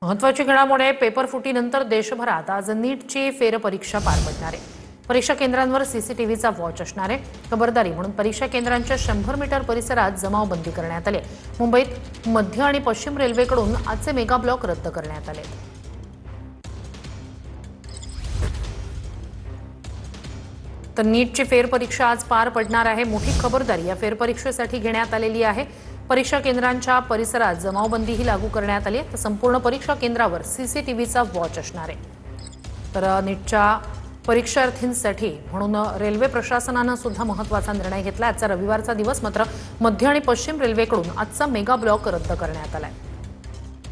महत्त्वाची घडामोड आहे. पेपर फुटीनंतर देशभरात आज नीटची फेरपरीक्षा पार पडणार आहे. परीक्षा केंद्रांवर सीसीटीव्हीचा वॉच असणार आहे. खबरदारी म्हणून परीक्षा केंद्रांच्या 100 मीटर परिसरात जमावबंदी करण्यात आली. मुंबईत मध्य आणि पश्चिम रेल्वेकडून आजचे मेगा ब्लॉक रद्द करण्यात आले. तर नीटची फेरपरीक्षा आज पार पडणार आहे. मोठी खबरदारी या फेरपरीक्षेसाठी घेण्यात आलेली आहे. परीक्षा केंद्रांच्या परिसरात जमावबंदीही लागू करण्यात आली आहे. तर संपूर्ण परीक्षा केंद्रावर सीसीटीव्हीचा वॉच असणार आहे. तर नीटच्या परीक्षार्थींसाठी म्हणून रेल्वे प्रशासनानं सुद्धा महत्त्वाचा निर्णय घेतला. आजचा रविवारचा दिवस, मात्र मध्य आणि पश्चिम रेल्वेकडून आजचा मेगा ब्लॉक रद्द करण्यात आलाय.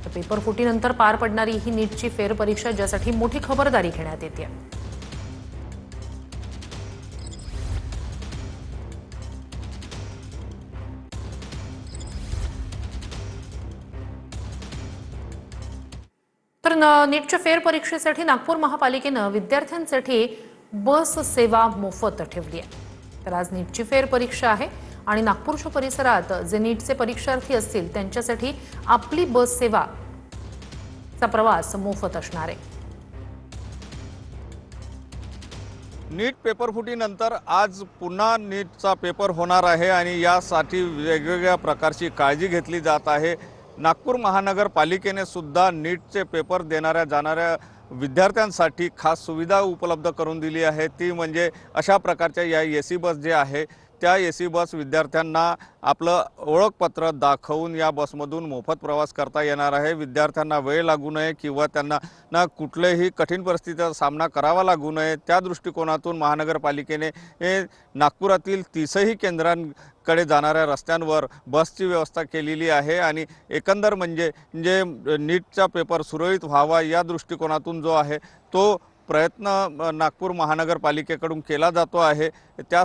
तर पेपर फुटीनंतर पार पडणारी ही नीटची फेरपरीक्षा, ज्यासाठी मोठी खबरदारी घेण्यात येते. तर नीटच्या फेरपरीक्षेसाठी नागपूर महापालिकेनं विद्यार्थ्यांसाठी बस सेवा मोफत ठेवली आहे. तर आज नीटची फेरपरीक्षा आहे आणि नागपूरच्या परिसरात जे नीटचे परीक्षार्थी असतील त्यांच्यासाठी आपली बस सेवाचा प्रवास मोफत असणार आहे. नीट पेपर फुटीनंतर आज पुन्हा नीटचा पेपर होणार आहे आणि यासाठी वेगवेगळ्या प्रकारची काळजी घेतली जात आहे. नागपूर महानगरपालिकेने सुद्धा नीटचे पेपर देणाऱ्या जाणाऱ्या विद्यार्थ्यांसाठी खास सुविधा उपलब्ध करून दिली आहे. ती म्हणजे अशा प्रकारच्या या एसी बस जे आहे त्या एसी बस विद्यार्थ्यांना आपलं ओळखपत्र दाखवून या बसमधून मोफत प्रवास करता येणार आहे. विद्यार्थ्यांना वेळ लागू नये किंवा त्यांना कुठल्याही कठीण परिस्थितीचा सामना करावा लागू नये, त्या दृष्टिकोनातून महानगरपालिकेने नागपुरातील 30ही केंद्रांकडे जाणाऱ्या रस्त्यांवर बसची व्यवस्था केलेली आहे. आणि एकंदर म्हणजे नीटचा पेपर सुरळीत व्हावा या दृष्टिकोनातून जो आहे तो प्रयत्न नागपूर महानगरपालिकेकडून केला जातो आहे. त्या